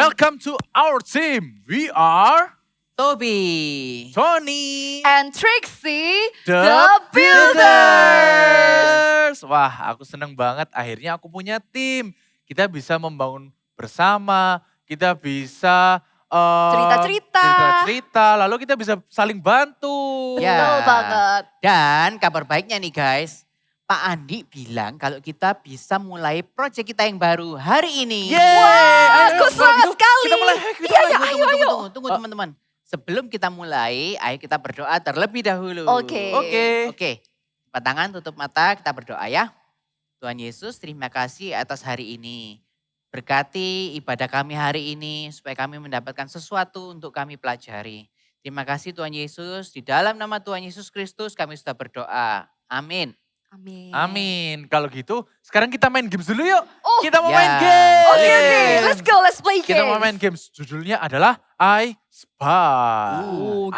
Welcome to our team. We are Toby. Tony And Trixie, the Builders. Builders. Wah, aku seneng banget. Akhirnya aku punya tim. Kita bisa membangun bersama. Kita bisa cerita-cerita. Lalu kita bisa saling bantu. Ya. Betul banget. Dan kabar baiknya nih guys. Pak Andi bilang kalau kita bisa mulai proyek kita yang baru hari ini. Yeay. Wah, aku Ayo, semangat kalau gitu sekali. Kita mulai. Iya, ayo. Tunggu teman-teman. Sebelum kita mulai, ayo kita berdoa terlebih dahulu. Oke. Oke. Angkat tangan, tutup mata, kita berdoa ya. Tuhan Yesus, terima kasih atas hari ini. Berkati ibadah kami hari ini supaya kami mendapatkan sesuatu untuk kami pelajari. Terima kasih Tuhan Yesus, di dalam nama Tuhan Yesus Kristus kami sudah berdoa. Amin. Amin. Kalau gitu, sekarang kita main games dulu yuk. Oh, Kita mau ya. main games. Oke. Let's play games. Kita mau main games. Judulnya adalah I Spy.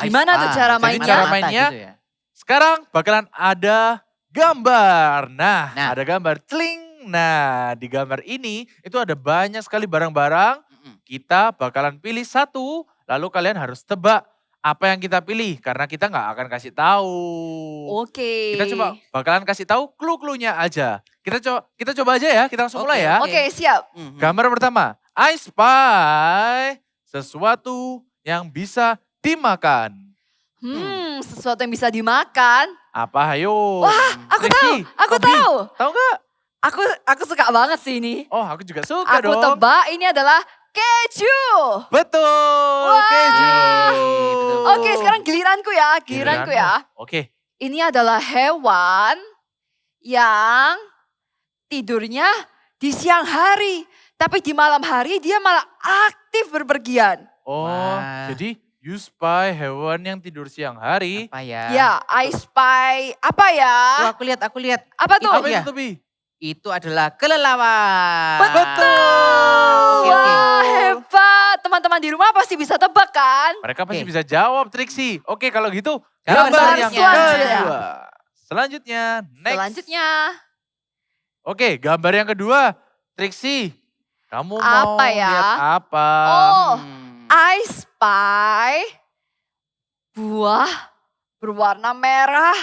Gimana tuh cara Jadi mainnya? cara mainnya, Gitu ya. sekarang bakalan ada gambar. Nah, Nah. ada gambar. Tling. Nah, di gambar ini itu ada banyak sekali barang-barang. Kita bakalan pilih satu, lalu kalian harus tebak apa yang kita pilih. Karena kita nggak akan kasih tahu. Oke. Kita coba bakalan kasih tahu clue-cluenya aja. Kita coba aja ya, kita langsung mulai ya. Oke, siap. Gambar pertama, I spy sesuatu yang bisa dimakan. Sesuatu yang bisa dimakan. Apa hayo? Wah, aku tahu. Trixie, Aku Toby, tahu. Tahu nggak? Aku suka banget sih ini. Oh, aku juga suka Aku dong. tebak ini adalah keju. Betul, Wah. keju. Betul. Oke, sekarang giliranku ya. Giliranku ya. Oke. Ini adalah hewan yang tidurnya di siang hari. Tapi di malam hari dia malah aktif berpergian. Oh, Wah. jadi you spy hewan yang tidur siang hari. Apa ya? Ya, I spy. Apa ya? Oh, aku lihat. Apa tuh? Itu Apa dia. itu, Tobi? Itu adalah kelelawar. Betul. Oke. Wah, hebat. Teman-teman di rumah pasti bisa tebak kan? Mereka pasti Oke. bisa jawab, Trixie. Oke, kalau gitu Gambar gambar yang selanjutnya. kedua. Selanjutnya, next. Selanjutnya. Oke, gambar yang kedua. Trixie, kamu mau Apa ya? lihat apa? Oh, Hmm. I spy buah berwarna merah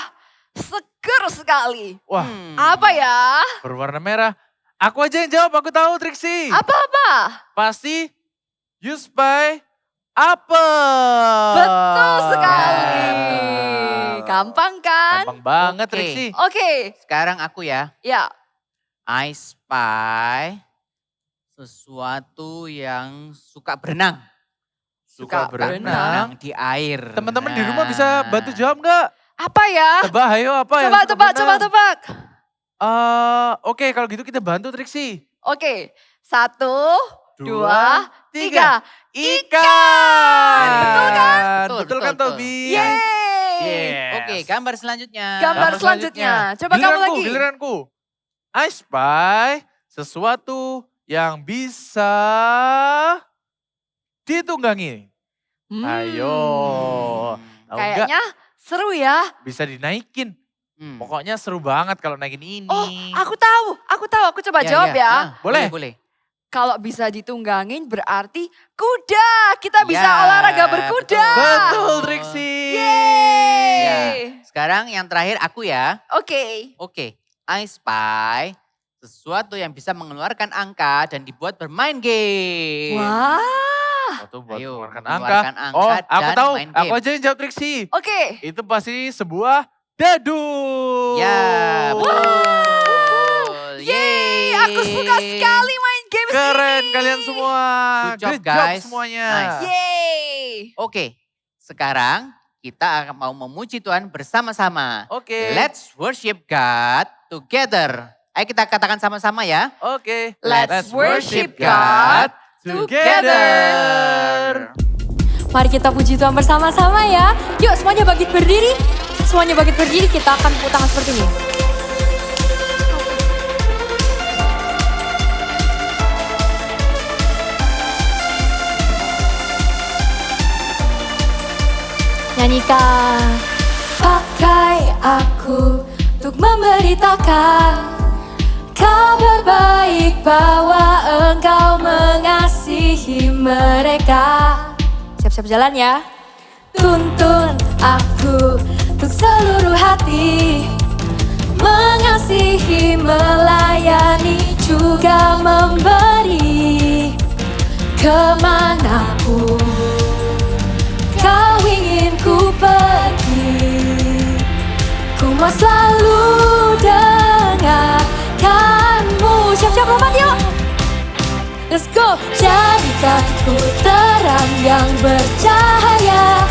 seger sekali. Wah, Apa ya? berwarna merah. Aku aja yang jawab, aku tahu Trixie. Apa-apa? Pasti you spy apel. Betul sekali. Betul. Gampang kan? Gampang banget Oke. Trixie. Oke, Sekarang aku ya. ya. I spy sesuatu yang suka berenang. Suka berenang. Berenang di air. Teman-teman di rumah Nah. bisa bantu jawab nggak? Apa ya? Tebak, ayo apa ya? Coba tebak. Oke, kalau gitu kita bantu Trixie. Oke, 1, 2, 3. Ikan. Betul kan? Betul kan Betul. Tobi? Yeay. Yes. Oke, gambar selanjutnya. Gambar selanjutnya. Coba kamu lagi. Giliranku. I spy sesuatu yang bisa ditunggangi. Ayo. Tahu nggak? Kayaknya seru ya. Bisa dinaikin. Hmm. Pokoknya seru banget kalau naikin ini. Oh, aku tahu. Aku coba jawab ya. Ah, Boleh? Boleh. Kalau bisa ditunggangin berarti kuda. Kita bisa Ya, olahraga berkuda. Betul Trixie. Yeay. Ya. Sekarang yang terakhir aku ya. Oke. Oke, I spy sesuatu yang bisa mengeluarkan angka dan dibuat bermain game. Wah. Satu buat Ayo, mengeluarkan mengeluarkan angka. angka Oh, aku dan tahu. main Aku game. aja yang jawab Trixie. Oke. Itu pasti sebuah dadu. Ya, betul. Yeay, aku suka sekali main game Keren ini. kalian semua. Good job, Good guys. semuanya. Nice. Yeay. Oke, sekarang kita akan mau memuji Tuhan bersama-sama. Oke. Let's worship God together. Ayo kita katakan sama-sama ya. Oke. Let's worship God together. Mari kita puji Tuhan bersama-sama ya. Yuk semuanya bangkit berdiri. Semuanya bangkit berdiri, kita akan tepuk tangan seperti ini. Nyanyikan. Pakai aku untuk memberitakan Kabar baik bahwa Engkau mengasihi mereka. Siap-siap jalan ya. Tuntun aku untuk seluruh hati, mengasihi, melayani, juga memberi. Kemanapun Kau ingin ku pergi, ku mau selalu dengarkanmu. Siap-siap lompat yuk. Let's go. Jadikanku terang yang bercahaya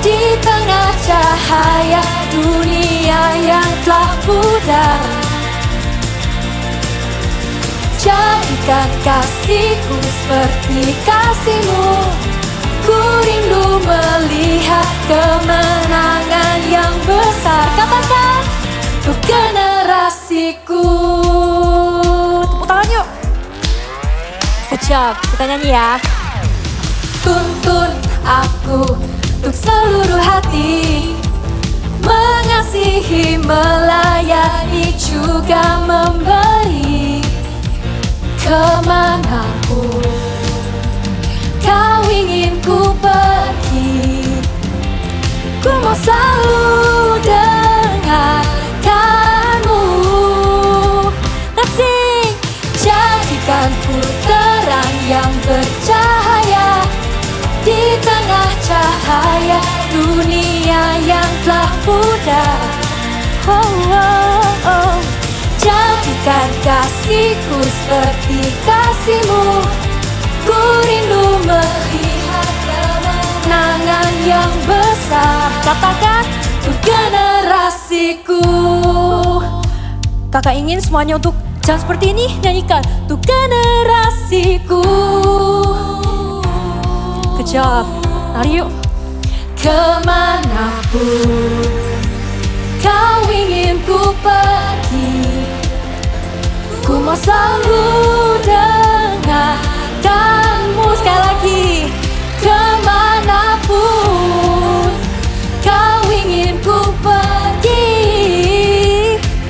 di tengah cahaya dunia yang telah pudar. Jadikan kasihku seperti kasihmu, ku rindu melihat kemenangan yang besar. Katakan untuk generasiku. Tepuk tangan yuk. Good job, kita nyanyi ya. Tuntun aku untuk seluruh hati, mengasihi, melayani, juga memberi. Kemanapun Kau ingin ku pergi, ku mau selalu dengarkanmu. Let's sing. Jadikanku terang yang bercahaya di tengah cahaya dunia yang telah pudar. Oh, oh, oh. Jadikan kasihku seperti kasihmu, ku rindu melihat kemenangan yang besar. Katakan untuk generasiku. Kakak ingin semuanya untuk jangan seperti ini, nyanyikan untuk generasiku. Good job. Mari yuk. Kemanapun Kau ingin ku pergi, ku mau selalu dengarkanmu. Sekali lagi. Kemanapun Kau ingin ku pergi,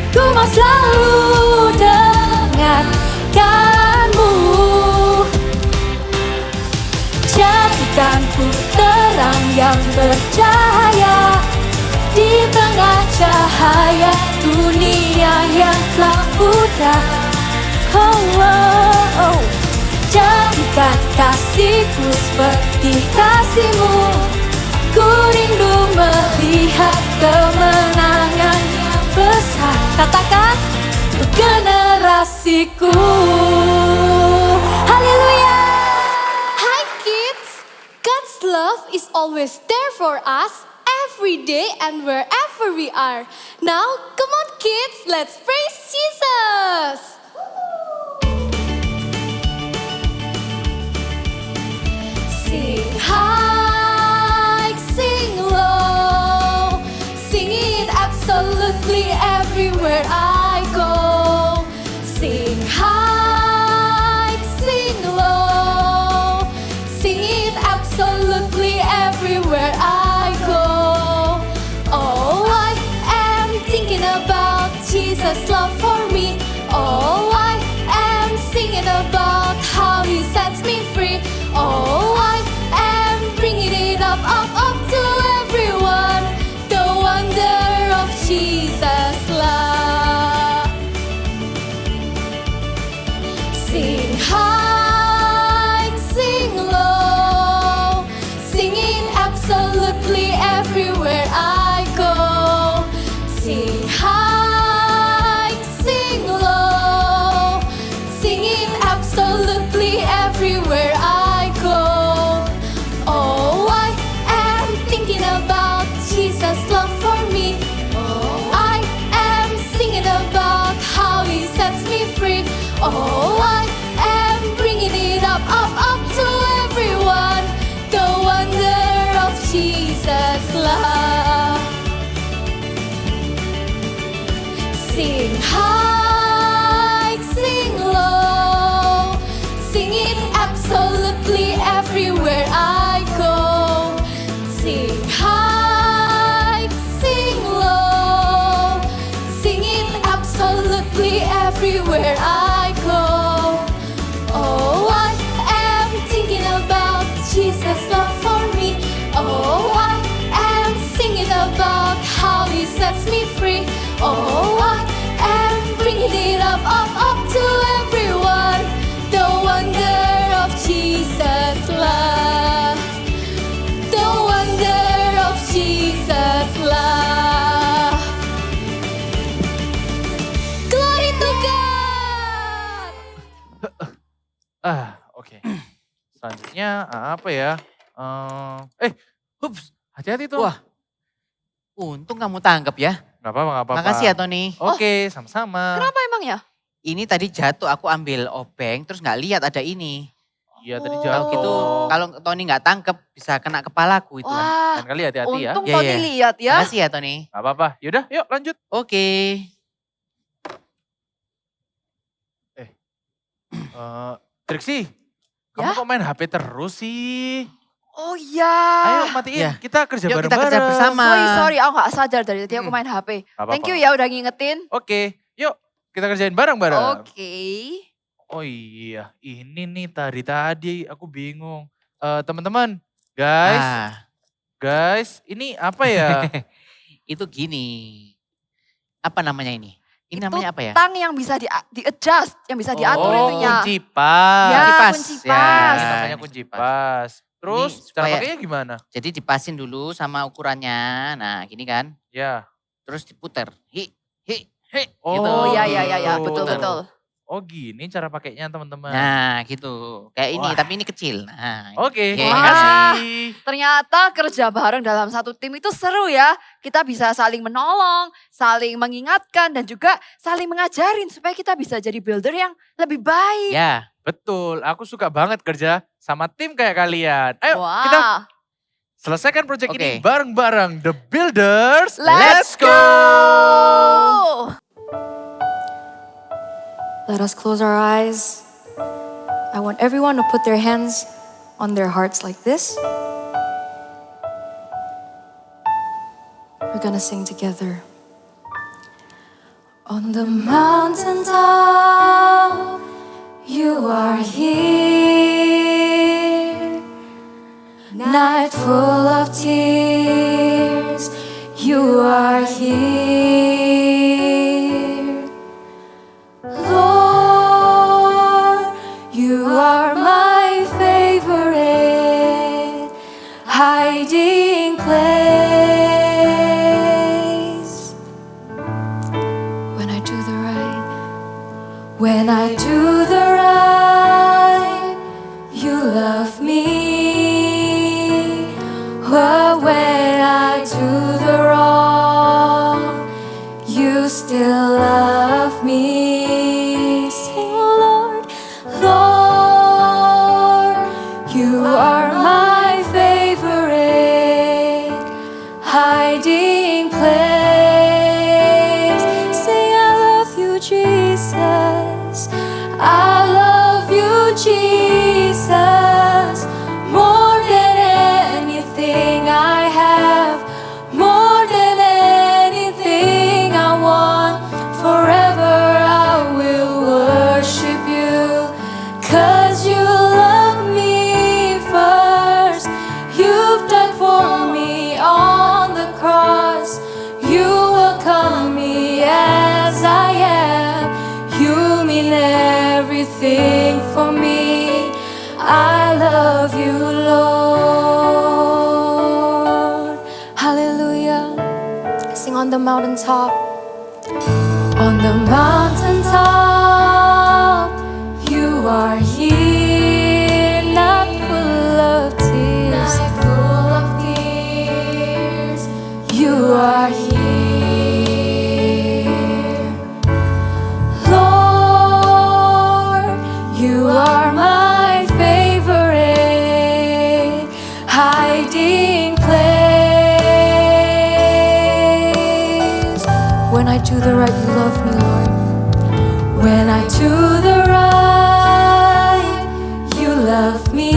ku mau selalu dengarkanmu. Jadikanku terang yang bercahaya di tengah cahaya dunia yang telah pudar. Oh, oh, oh. Jadikan kasihku seperti kasihmu, ku rindu melihat kemenangan yang besar. Katakan untuk generasiku. Haleluya. Hi kids, God's love is always there for us every day and wherever we are. Now, come on kids, let's praise Jesus. Sing high, sing low, sing it absolutely everywhere I go. Sing high, sing low, sing it absolutely everywhere I go. Oh, I am thinking about Jesus' love for me. Oh, I am singing about how He sets me free. Oh, I am bringing it up to everyone, the wonder of Jesus' love. Sing high, sing low, singing absolutely everywhere I go. Sing high, sing low, singing absolutely everywhere I go. Oh, I am thinking about Jesus' love for me. Oh, I am singing about how He sets me free. Oh, I am bringing it up to everyone, the wonder of Jesus' love. Sing high, sing low, sing it absolutely everywhere I go. Sing high, sing low, sing it absolutely everywhere pakainya apa ya? Hups, hati-hati tuh. Wah. Untung kamu tangkap ya. Gak apa-apa, gak apa-apa. Makasih ya Tony. Oke, sama-sama. Kenapa emangnya? Ini tadi jatuh aku ambil obeng terus nggak lihat ada ini. Iya tadi Oh. Kalau jatuh. gitu kalau Tony nggak tangkep bisa kena kepalaku itu kan. Wah, Lain kali hati-hati ya. untung Iya, Tony iya. lihat ya. Makasih ya Tony. Gak apa-apa. Yaudah, yuk lanjut. Oke. Triksi, kamu Ya? kok main HP terus sih? Oh iya. Ayo matiin, Ya. kita kerja Yuk kita bareng-bareng. kerja bersama. Sorry, aku gak sadar dari tadi aku main HP. Gak Thank you apa-apa. ya udah ngingetin. Oke, yuk kita kerjain bareng-bareng. Oke. Oh iya, ini nih tadi aku bingung. Teman-teman, guys, Ah, guys, ini apa ya? itu gini. Apa namanya ini? Ini Itu namanya apa ya? Tang yang bisa di-adjust, yang bisa diatur oh, itunya. kunci pas. Ya, Kunci pas. kunci Ya, pas. Ini ya, namanya ini kunci kunci pas. pas. Terus Ini cara supaya- pakainya gimana? Jadi dipasin dulu sama ukurannya. Nah gini kan. Ya. Terus diputer. Hi. Oh, gitu. Oh iya iya iya ya, gitu. betul betul. Oh gini cara pakainya teman-teman. Nah gitu. Kayak ini Wah. tapi ini kecil. Nah, Oke, Oke, makasih. Ternyata kerja bareng dalam satu tim itu seru ya. Kita bisa saling menolong, saling mengingatkan dan juga saling mengajarin supaya kita bisa jadi builder yang lebih baik. ya. Betul, aku suka banget kerja sama tim kayak kalian. Ayo Wah. kita selesaikan proyek Oke. ini bareng-bareng. The Builders, Let's go! Let us close our eyes. I want everyone to put their hands on their hearts like this. We're gonna sing together. On the mountaintop, you are here. Night full of tears, you are here. Lord, you are my favorite hiding place. When I do the right, when I do the right, you love me. But when I do the wrong, you still love me. Sing, Lord, Lord, you are my favorite hiding place. Sing, I love you, Jesus. I love you, Jesus. More than anything I have, more than anything I want. Forever I will worship you, 'cause you love me first. You've died for me on the cross. You welcome me as I am. You mean everything for me. I love you, Lord. Hallelujah. Sing on the mountaintop. On the mountaintop, you are here, not full of tears. You are here, Lord. You are my favorite hiding place. When I do the right, you love me, Lord. When I do the right, you love me.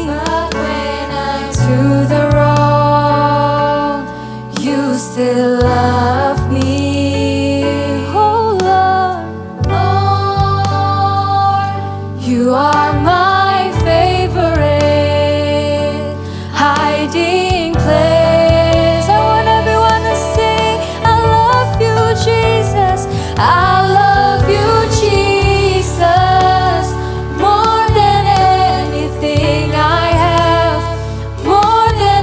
But when I do the wrong, you still love me. Oh Lord, Lord, you are my favorite hiding place. I want everyone to sing, I love you, Jesus. I love you, Jesus. More than anything I have, more than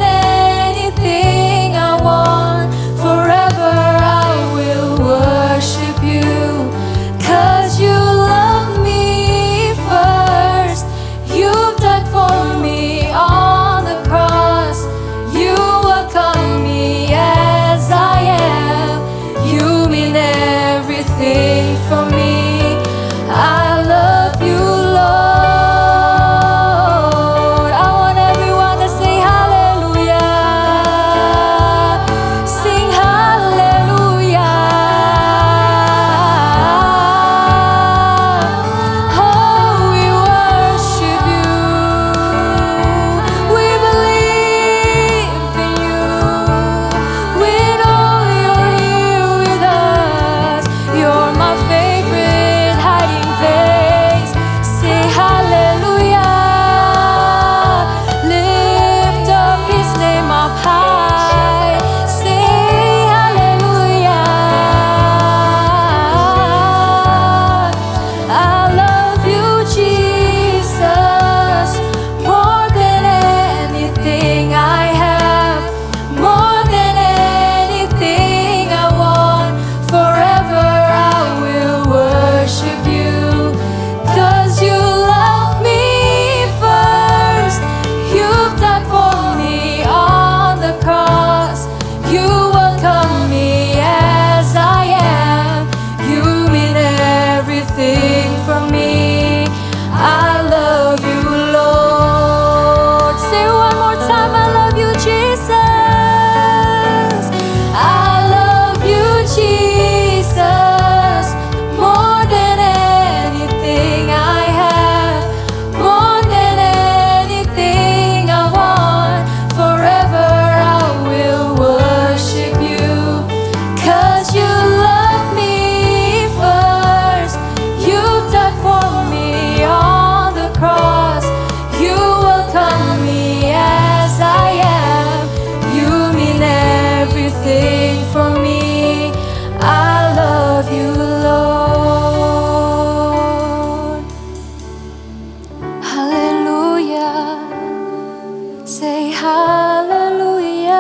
say hallelujah.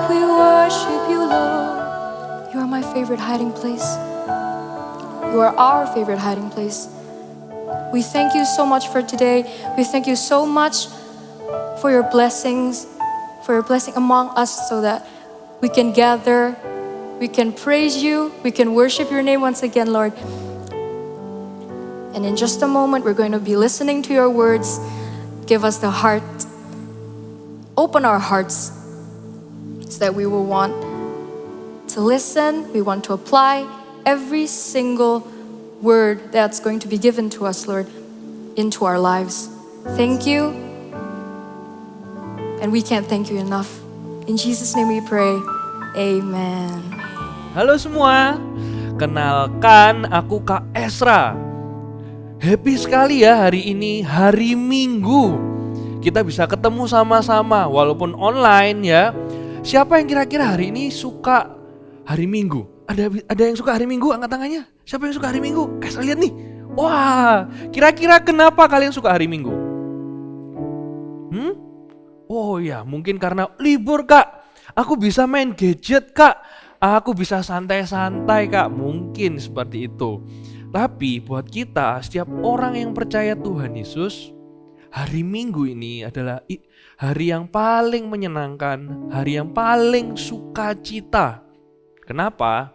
We worship you, Lord. You are my favorite hiding place. You are our favorite hiding place. We thank you so much for today. We thank you so much for your blessings, for your blessing among us so that we can gather, we can praise you, we can worship your name once again, Lord. And in just a moment, we're going to be listening to your words. Give us the heart, open our hearts so that we will want to listen, we want to apply every single word that's going to be given to us, Lord, into our lives. Thank you. And we can't thank you enough. In Jesus' name we pray. Amen. Halo semua, kenalkan aku Kak Esra. Happy sekali ya hari ini, hari Minggu. Kita bisa ketemu sama-sama walaupun online ya. Siapa yang kira-kira hari ini suka hari Minggu? Ada yang suka hari Minggu? Angkat tangannya. Siapa yang suka hari Minggu? Esra lihat nih. Wah, kira-kira kenapa kalian suka hari Minggu? Oh ya, mungkin karena libur Kak. Aku bisa main gadget Kak. Aku bisa santai-santai Kak. Mungkin seperti itu. Tapi buat kita, setiap orang yang percaya Tuhan Yesus, hari Minggu ini adalah hari yang paling menyenangkan, hari yang paling sukacita. Kenapa?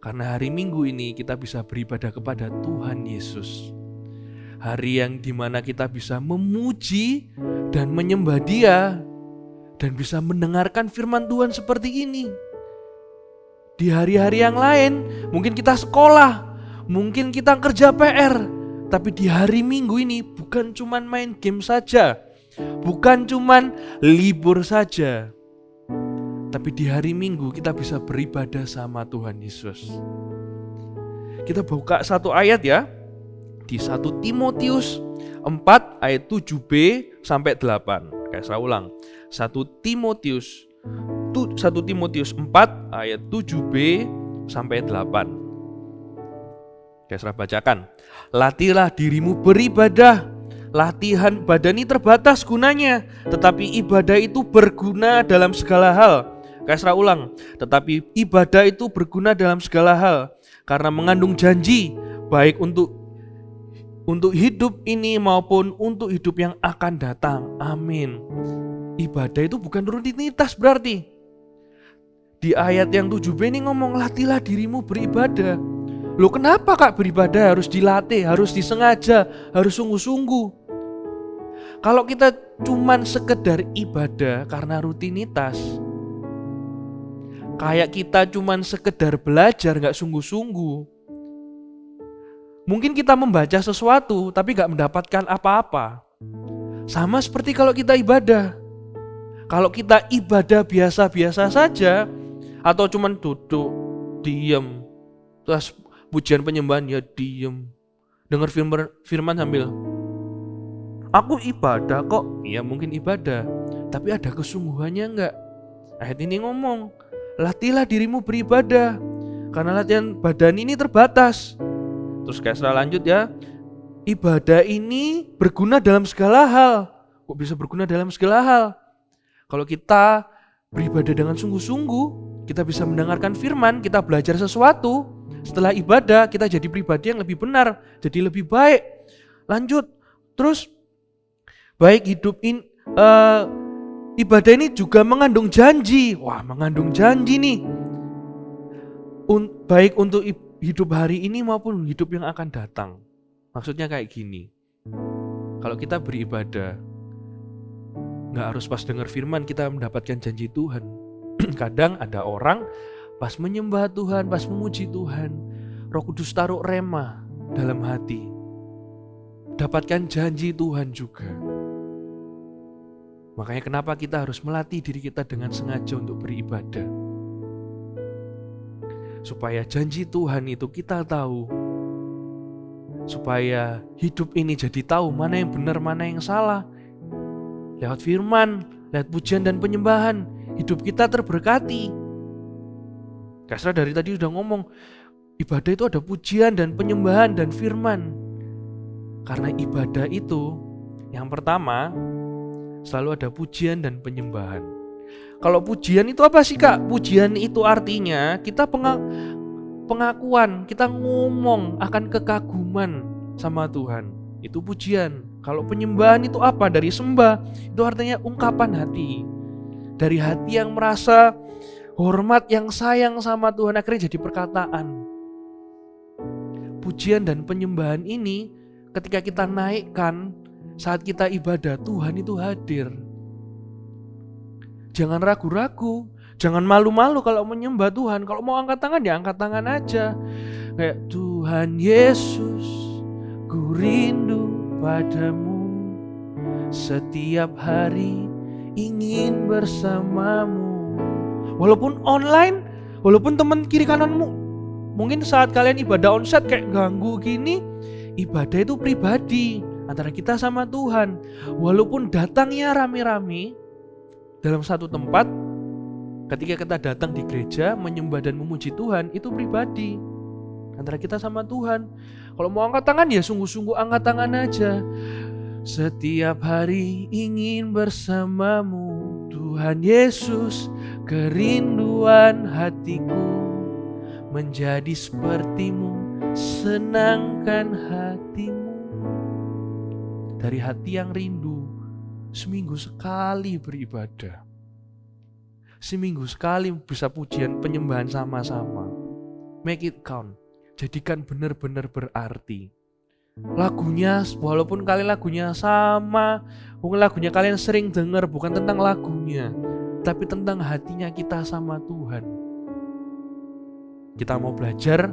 Karena hari Minggu ini kita bisa beribadah kepada Tuhan Yesus. Hari yang dimana kita bisa memuji dan menyembah Dia dan bisa mendengarkan firman Tuhan seperti ini. Di hari-hari yang lain mungkin kita sekolah, mungkin kita kerja PR, tapi di hari Minggu ini bukan cuman main game saja, bukan cuman libur saja, tapi di hari Minggu kita bisa beribadah sama Tuhan Yesus. Kita buka satu ayat ya, di 1 Timotius 4 ayat 7b sampai 8. Kayak saya ulang, 1 Timotius 4 ayat 7b sampai 8. Saya bacakan. Latihlah dirimu beribadah. Latihan badan ini terbatas gunanya, tetapi ibadah itu berguna dalam segala hal. Saya ulang. Tetapi ibadah itu berguna dalam segala hal, karena mengandung janji baik untuk hidup ini maupun untuk hidup yang akan datang. Amin. Ibadah itu bukan rutinitas berarti. Di ayat yang 7b ini ngomong latihlah dirimu beribadah. Loh kenapa Kak beribadah harus dilatih, harus disengaja, harus sungguh-sungguh? Kalau kita cuman sekedar ibadah karena rutinitas, kayak kita cuman sekedar belajar gak sungguh-sungguh, mungkin kita membaca sesuatu tapi gak mendapatkan apa-apa. Sama seperti kalau kita ibadah. Kalau kita ibadah biasa-biasa saja, atau cuman duduk, diam, terus pujian penyembahan ya diem, dengar firman sambil aku ibadah kok. Ya mungkin ibadah, tapi ada kesungguhannya enggak? Ayat ini ngomong latihlah dirimu beribadah, karena latihan badan ini terbatas. Terus kayak setelah lanjut ya, ibadah ini berguna dalam segala hal. Kok bisa berguna dalam segala hal? Kalau kita beribadah dengan sungguh-sungguh, kita bisa mendengarkan firman, kita belajar sesuatu. Setelah ibadah kita jadi pribadi yang lebih benar, jadi lebih baik. Lanjut, terus baik ibadah ini juga mengandung janji. Wah, mengandung janji nih. Baik untuk hidup hari ini maupun hidup yang akan datang. Maksudnya kayak gini. Kalau kita beribadah, gak harus pas dengar firman kita mendapatkan janji Tuhan. Kadang ada orang pas menyembah Tuhan, pas memuji Tuhan, Roh Kudus taruh rema dalam hati. Dapatkan janji Tuhan juga. Makanya kenapa kita harus melatih diri kita dengan sengaja untuk beribadah. Supaya janji Tuhan itu kita tahu. Supaya hidup ini jadi tahu mana yang benar, mana yang salah. Lewat firman, lewat pujian dan penyembahan, hidup kita terberkati. Kasra dari tadi sudah ngomong, ibadah itu ada pujian dan penyembahan dan firman. Karena ibadah itu Yang pertama, selalu ada pujian dan penyembahan. Kalau pujian itu apa sih Kak? Pujian itu artinya kita pengakuan, kita ngomong akan kekaguman sama Tuhan. Itu pujian. Kalau penyembahan itu apa? Dari sembah. Itu artinya ungkapan hati. Dari hati yang merasa hormat, yang sayang sama Tuhan, akhirnya jadi perkataan. Pujian dan penyembahan ini ketika kita naikkan, saat kita ibadah, Tuhan itu hadir. Jangan ragu-ragu, jangan malu-malu kalau menyembah Tuhan. Kalau mau angkat tangan, ya angkat tangan aja. Kayak Tuhan Yesus, ku rindu padamu. Setiap hari ingin bersamamu. Walaupun online, walaupun teman kiri kananmu, mungkin saat kalian ibadah onsite kayak ganggu gini, ibadah itu pribadi antara kita sama Tuhan. Walaupun datangnya rame-rame dalam satu tempat, ketika kita datang di gereja menyembah dan memuji Tuhan, itu pribadi antara kita sama Tuhan. Kalau mau angkat tangan, ya sungguh-sungguh angkat tangan aja. Setiap hari ingin bersamamu, Tuhan Yesus, kerinduan hatiku menjadi sepertimu, senangkan hatimu. Dari hati yang rindu, seminggu sekali beribadah. Seminggu sekali bisa pujian penyembahan sama-sama. Make it count. Jadikan benar-benar berarti. Lagunya, walaupun kalian lagunya sama, mungkin lagunya kalian sering dengar, bukan tentang lagunya, tapi tentang hatinya kita sama Tuhan. Kita mau belajar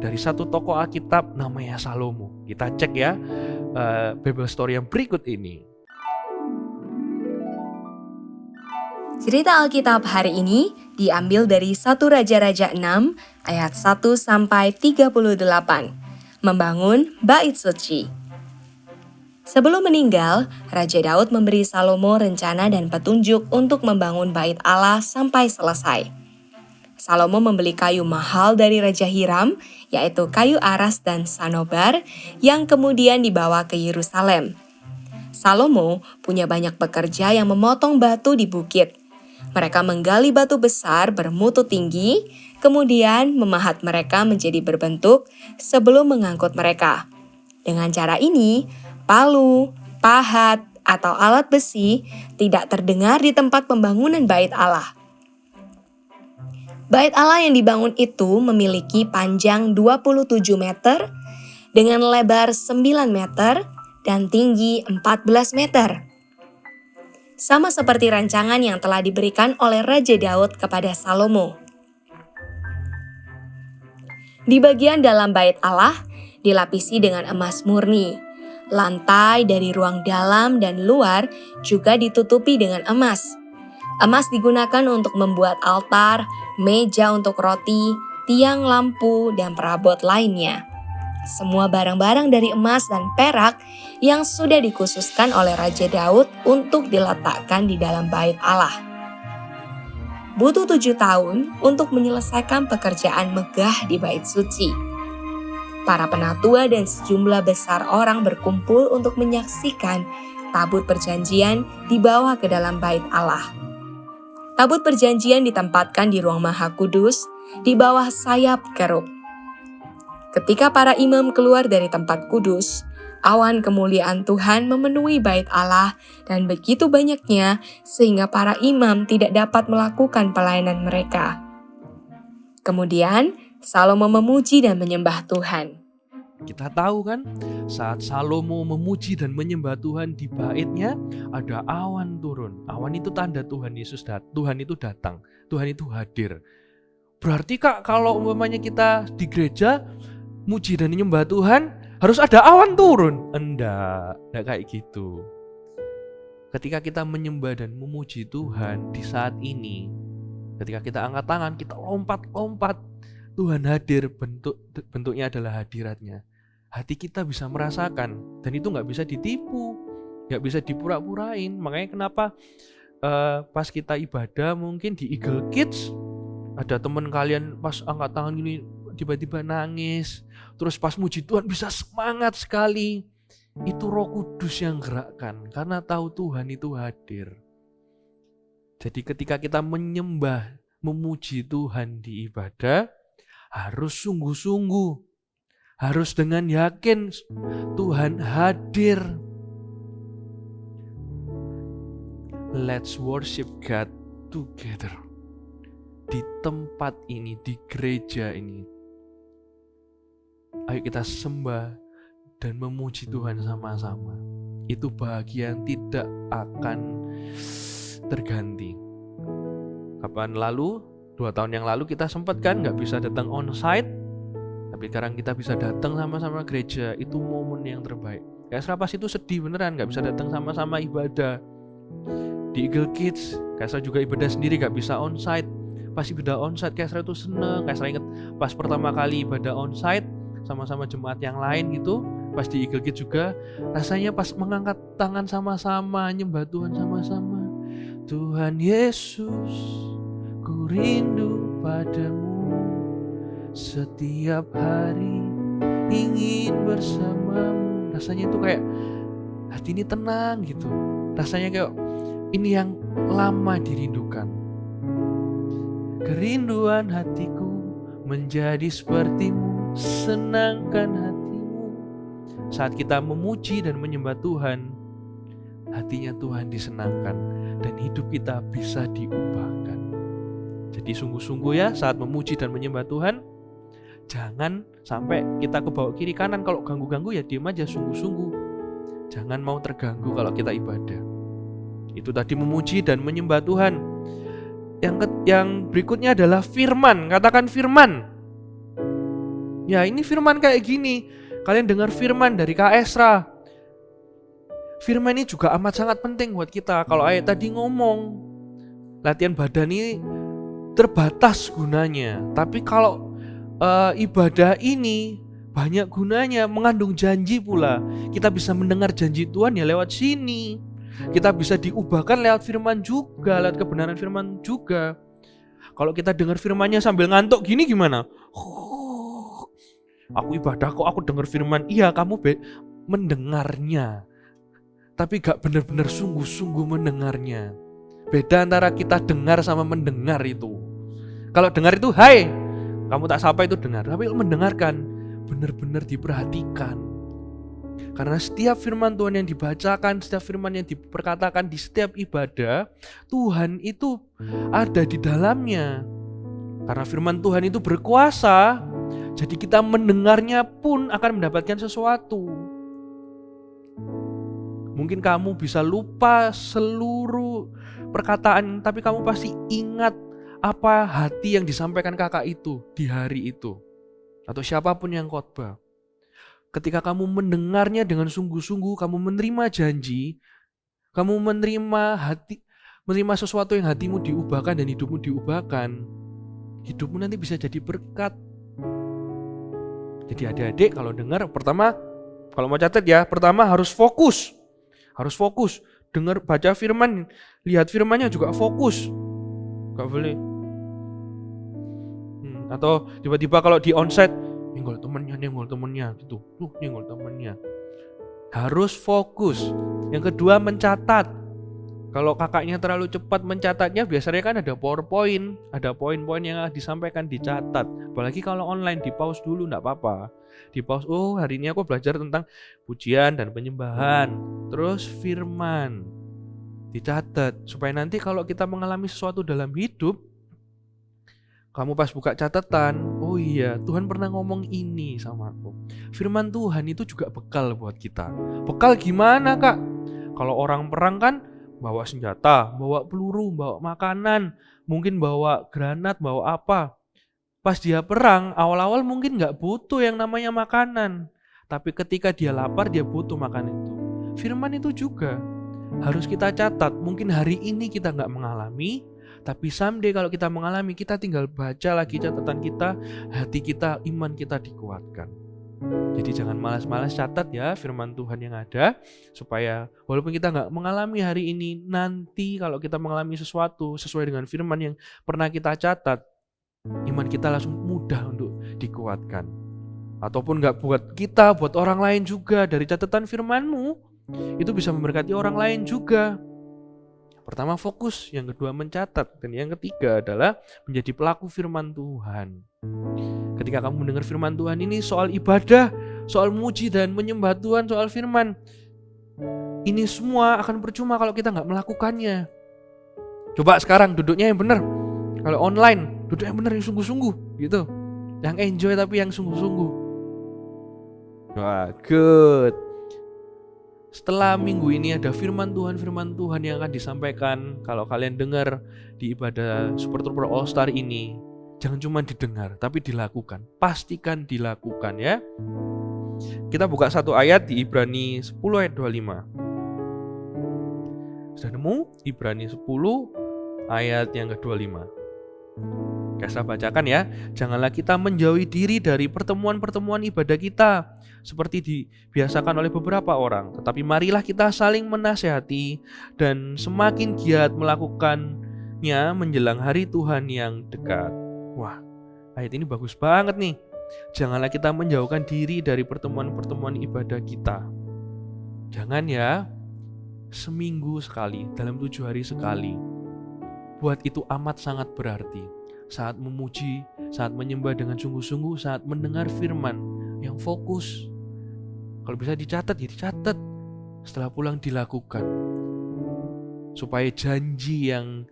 dari satu tokoh Alkitab namanya Salomo. Kita cek ya Bible story yang berikut ini. Cerita Alkitab hari ini diambil dari 1 Raja-Raja 6 ayat 1 sampai 38. Membangun Bait Suci. Sebelum meninggal, Raja Daud memberi Salomo rencana dan petunjuk untuk membangun Bait Allah sampai selesai. Salomo membeli kayu mahal dari Raja Hiram, yaitu kayu aras dan sanobar, yang kemudian dibawa ke Yerusalem. Salomo punya banyak pekerja yang memotong batu di bukit. Mereka menggali batu besar bermutu tinggi, kemudian memahat mereka menjadi berbentuk sebelum mengangkut mereka. Dengan cara ini, palu, pahat, atau alat besi tidak terdengar di tempat pembangunan Bait Allah. Bait Allah yang dibangun itu memiliki panjang 27 meter dengan lebar 9 meter dan tinggi 14 meter. Sama seperti rancangan yang telah diberikan oleh Raja Daud kepada Salomo. Di bagian dalam Bait Allah dilapisi dengan emas murni. Lantai dari ruang dalam dan luar juga ditutupi dengan emas. Emas digunakan untuk membuat altar, meja untuk roti, tiang lampu, dan perabot lainnya. Semua barang-barang dari emas dan perak yang sudah dikhususkan oleh Raja Daud untuk diletakkan di dalam Bait Allah. Butuh 7 tahun untuk menyelesaikan pekerjaan megah di Bait Suci. Para penatua dan sejumlah besar orang berkumpul untuk menyaksikan tabut perjanjian dibawa ke dalam Bait Allah. Tabut perjanjian ditempatkan di ruang Maha Kudus di bawah sayap kerub. Ketika para imam keluar dari tempat kudus, awan kemuliaan Tuhan memenuhi Bait Allah dan begitu banyaknya sehingga para imam tidak dapat melakukan pelayanan mereka. Kemudian Salomo memuji dan menyembah Tuhan. Kita tahu kan, saat Salomo memuji dan menyembah Tuhan di baitnya, ada awan turun. Awan itu tanda Tuhan Yesus Tuhan itu datang, Tuhan itu hadir. Berarti Kak, kalau umpamanya kita di gereja muji dan menyembah Tuhan, harus ada awan turun? Enggak kayak gitu. Ketika kita menyembah dan memuji Tuhan di saat ini, ketika kita angkat tangan, kita lompat-lompat, Tuhan hadir, bentuknya adalah hadiratnya. Hati kita bisa merasakan, dan itu gak bisa ditipu, gak bisa dipura-purain. Makanya kenapa pas kita ibadah mungkin di Eagle Kids, ada teman kalian pas angkat tangan gini, tiba-tiba nangis, terus pas muji Tuhan bisa semangat sekali. Itu Roh Kudus yang gerakkan karena tahu Tuhan itu hadir. Jadi ketika kita menyembah, memuji Tuhan di ibadah, harus sungguh-sungguh. Harus dengan yakin Tuhan hadir. Let's worship God together. Di tempat ini, di gereja ini. Ayo kita sembah dan memuji Tuhan sama-sama. Itu bahagia yang tidak akan terganti. Kapan lalu, 2 tahun yang lalu kita sempat kan gak bisa datang on-site. Tapi sekarang kita bisa datang sama-sama gereja. Itu momen yang terbaik. Kayak Serapas itu sedih beneran gak bisa datang sama-sama ibadah. Di Eagle Kids, Kaisra juga ibadah sendiri gak bisa on-site. Pas ibadah on-site Kaisra itu seneng. Kaisra inget pas pertama kali ibadah on-site sama-sama jemaat yang lain gitu. Pas di Eagle Kids juga rasanya pas mengangkat tangan sama-sama, nyembah Tuhan sama-sama. Tuhan Yesus, ku rindu padamu. Setiap hari ingin bersamamu. Rasanya itu kayak hati ini tenang gitu. Rasanya kayak ini yang lama dirindukan. Kerinduan hatiku menjadi sepertimu, senangkan hatimu. Saat kita memuji dan menyembah Tuhan, hatinya Tuhan disenangkan dan hidup kita bisa diubahkan. Jadi sungguh-sungguh ya saat memuji dan menyembah Tuhan, jangan sampai kita ke bawah kiri kanan. Kalau ganggu-ganggu ya diam aja, sungguh-sungguh. Jangan mau terganggu kalau kita ibadah. Itu tadi memuji dan menyembah Tuhan. Yang berikutnya adalah firman. Katakan firman. Ya ini firman kayak gini. Kalian dengar firman dari Kak Esra. Firman ini juga amat sangat penting buat kita. Kalau ayat tadi ngomong, latihan badan ini terbatas gunanya. Tapi kalau ibadah ini banyak gunanya, mengandung janji pula. Kita bisa mendengar janji Tuhan ya lewat sini. Kita bisa diubahkan lewat firman juga, lewat kebenaran firman juga. Kalau kita dengar firmannya sambil ngantuk gini gimana? Aku ibadah kok aku dengar firman. Iya, kamu mendengarnya. Tapi gak benar-benar sungguh-sungguh mendengarnya. Beda antara kita dengar sama mendengar itu. Kalau dengar itu, hai, kamu tak sapa itu dengar. Tapi kalau mendengarkan, benar-benar diperhatikan. Karena setiap firman Tuhan yang dibacakan, setiap firman yang diperkatakan di setiap ibadah, Tuhan itu ada di dalamnya. Karena firman Tuhan itu berkuasa, jadi kita mendengarnya pun akan mendapatkan sesuatu. Mungkin kamu bisa lupa seluruh perkataan, tapi kamu pasti ingat apa hati yang disampaikan kakak itu di hari itu. Atau siapapun yang khotbah. Ketika kamu mendengarnya dengan sungguh-sungguh, kamu menerima janji, kamu menerima sesuatu yang hatimu diubahkan dan hidupmu diubahkan, hidupmu nanti bisa jadi berkat. Jadi adik-adik kalau dengar, pertama, kalau mau catat ya, pertama harus fokus. Harus fokus. Dengar, baca firman, lihat firmannya juga fokus. Gak boleh. Atau tiba-tiba kalau di onsite, nyenggol temennya gitu. Nyenggol temennya. Harus fokus. Yang kedua mencatat. Kalau kakaknya terlalu cepat mencatatnya, biasanya kan ada PowerPoint, ada poin-poin yang disampaikan dicatat. Apalagi kalau online, di pause dulu enggak apa-apa. Di pause, oh hari ini aku belajar tentang pujian dan penyembahan. Terus firman. Dicatat supaya nanti kalau kita mengalami sesuatu dalam hidup, kamu pas buka catatan, oh iya Tuhan pernah ngomong ini sama aku. Firman Tuhan itu juga bekal buat kita. Bekal gimana kak? Kalau orang perang kan bawa senjata, bawa peluru, bawa makanan, mungkin bawa granat, bawa apa. Pas dia perang, awal-awal mungkin gak butuh yang namanya makanan. Tapi ketika dia lapar, dia butuh makan itu. Firman itu juga harus kita catat. Mungkin hari ini kita gak mengalami, tapi someday kalau kita mengalami, kita tinggal baca lagi catatan kita, hati kita, iman kita dikuatkan. Jadi jangan malas-malas catat ya firman Tuhan yang ada, supaya walaupun kita gak mengalami hari ini, nanti kalau kita mengalami sesuatu sesuai dengan firman yang pernah kita catat, iman kita langsung mudah untuk dikuatkan. Ataupun gak buat kita, buat orang lain juga. Dari catatan firman-Mu, itu bisa memberkati orang lain juga. Pertama fokus, yang kedua mencatat, dan yang ketiga adalah menjadi pelaku firman Tuhan. Ketika kamu mendengar firman Tuhan ini soal ibadah, soal muji dan menyembah Tuhan, soal firman, ini semua akan percuma kalau kita gak melakukannya. Coba sekarang duduknya yang benar. Kalau online, duduk yang benar, yang sungguh-sungguh gitu. Yang enjoy tapi yang sungguh-sungguh. Wah, good. Setelah minggu ini ada firman Tuhan yang akan disampaikan. Kalau kalian dengar di ibadah Super Trooper All Star ini, jangan cuma didengar, tapi dilakukan. Pastikan dilakukan ya. Kita buka satu ayat di Ibrani 10 ayat 25. Sudah nemu? Ibrani 10 ayat yang ke-25. Saya bacakan ya. Janganlah kita menjauhi diri dari pertemuan-pertemuan ibadah kita seperti dibiasakan oleh beberapa orang, tetapi marilah kita saling menasihati dan semakin giat melakukannya menjelang hari Tuhan yang dekat. Wah, ayat ini bagus banget nih. Janganlah kita menjauhkan diri dari pertemuan-pertemuan ibadah kita. Jangan ya, seminggu sekali, dalam 7 hari sekali. Buat itu amat sangat berarti. Saat memuji, saat menyembah dengan sungguh-sungguh, saat mendengar firman yang fokus. Kalau bisa dicatat, ya dicatat. Setelah pulang dilakukan. Supaya janji yang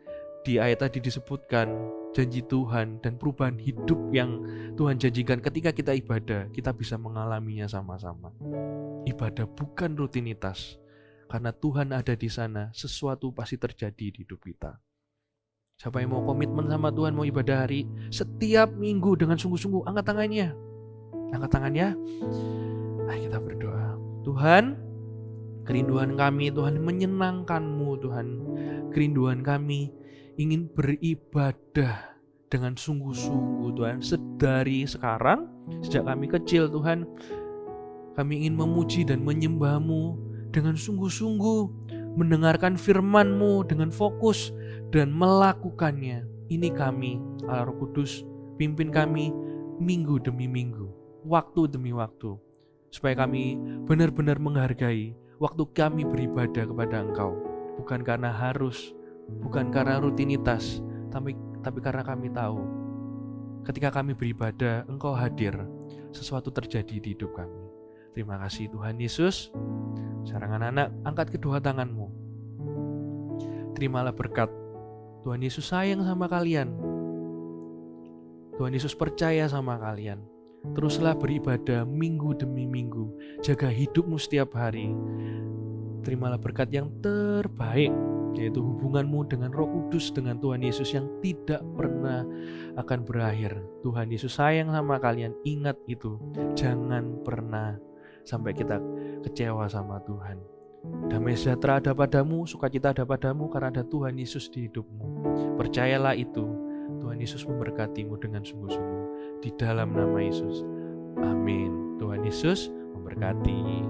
di ayat tadi disebutkan, janji Tuhan dan perubahan hidup yang Tuhan janjikan ketika kita ibadah, kita bisa mengalaminya sama-sama. Ibadah bukan rutinitas. Karena Tuhan ada di sana, sesuatu pasti terjadi di hidup kita. Siapa yang mau komitmen sama Tuhan, mau ibadah hari setiap minggu dengan sungguh-sungguh, angkat tangannya. Angkat tangannya. Ayo kita berdoa. Tuhan, kerinduan kami, Tuhan, menyenangkan-Mu, Tuhan. Kerinduan kami ingin beribadah dengan sungguh-sungguh, Tuhan. Sedari sekarang, sejak kami kecil, Tuhan, kami ingin memuji dan menyembah-Mu dengan sungguh-sungguh, mendengarkan firman-Mu dengan fokus, dan melakukannya. Ini kami, Allah Roh Kudus, pimpin kami minggu demi minggu, waktu demi waktu, supaya kami benar-benar menghargai waktu kami beribadah kepada Engkau, bukan karena harus, bukan karena rutinitas, tapi karena kami tahu ketika kami beribadah, Engkau hadir, sesuatu terjadi di hidup kami. Terima kasih Tuhan Yesus. Sekarang anak-anak, angkat kedua tanganmu. Terimalah berkat. Tuhan Yesus sayang sama kalian. Tuhan Yesus percaya sama kalian. Teruslah beribadah minggu demi minggu. Jaga hidupmu setiap hari. Terimalah berkat yang terbaik, yaitu hubunganmu dengan Roh Kudus, dengan Tuhan Yesus yang tidak pernah akan berakhir. Tuhan Yesus sayang sama kalian. Ingat itu. Jangan pernah sampai kita kecewa sama Tuhan. Damai sejahtera ada padamu, sukacita ada padamu karena ada Tuhan Yesus di hidupmu. Percayalah itu. Tuhan Yesus memberkatimu dengan sungguh-sungguh. Di dalam nama Yesus. Amin. Tuhan Yesus memberkati.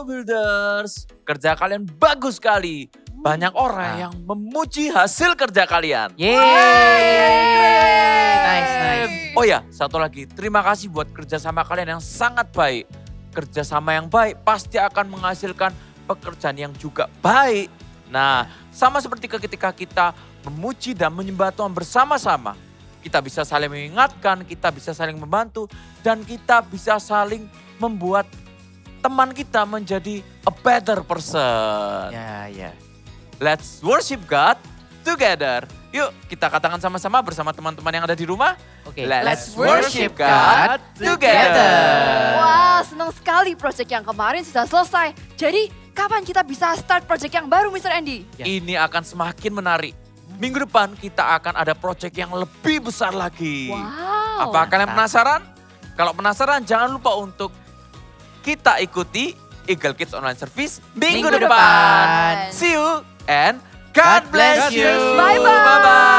Halo Builders, kerja kalian bagus sekali. Banyak orang yang memuji hasil kerja kalian. Nice. Oh ya, satu lagi, terima kasih buat kerjasama kalian yang sangat baik. Kerjasama yang baik pasti akan menghasilkan pekerjaan yang juga baik. Nah, sama seperti ketika kita memuji dan menyembah Tuhan bersama-sama. Kita bisa saling mengingatkan, kita bisa saling membantu, dan kita bisa saling membuat teman kita menjadi a better person. Ya. Let's worship God together. Yuk kita katakan sama-sama bersama teman-teman yang ada di rumah. Oke. Let's worship God together. Wah, senang sekali project yang kemarin sudah selesai. Jadi, kapan kita bisa start project yang baru, Mr. Andy? Ya. Ini akan semakin menarik. Minggu depan kita akan ada project yang lebih besar lagi. Wow. Apa kalian penasaran? Kalau penasaran jangan lupa untuk kita ikuti Eagle Kids Online Service minggu Minggu depan. depan. See you and God bless you. Bye-bye. Bye-bye.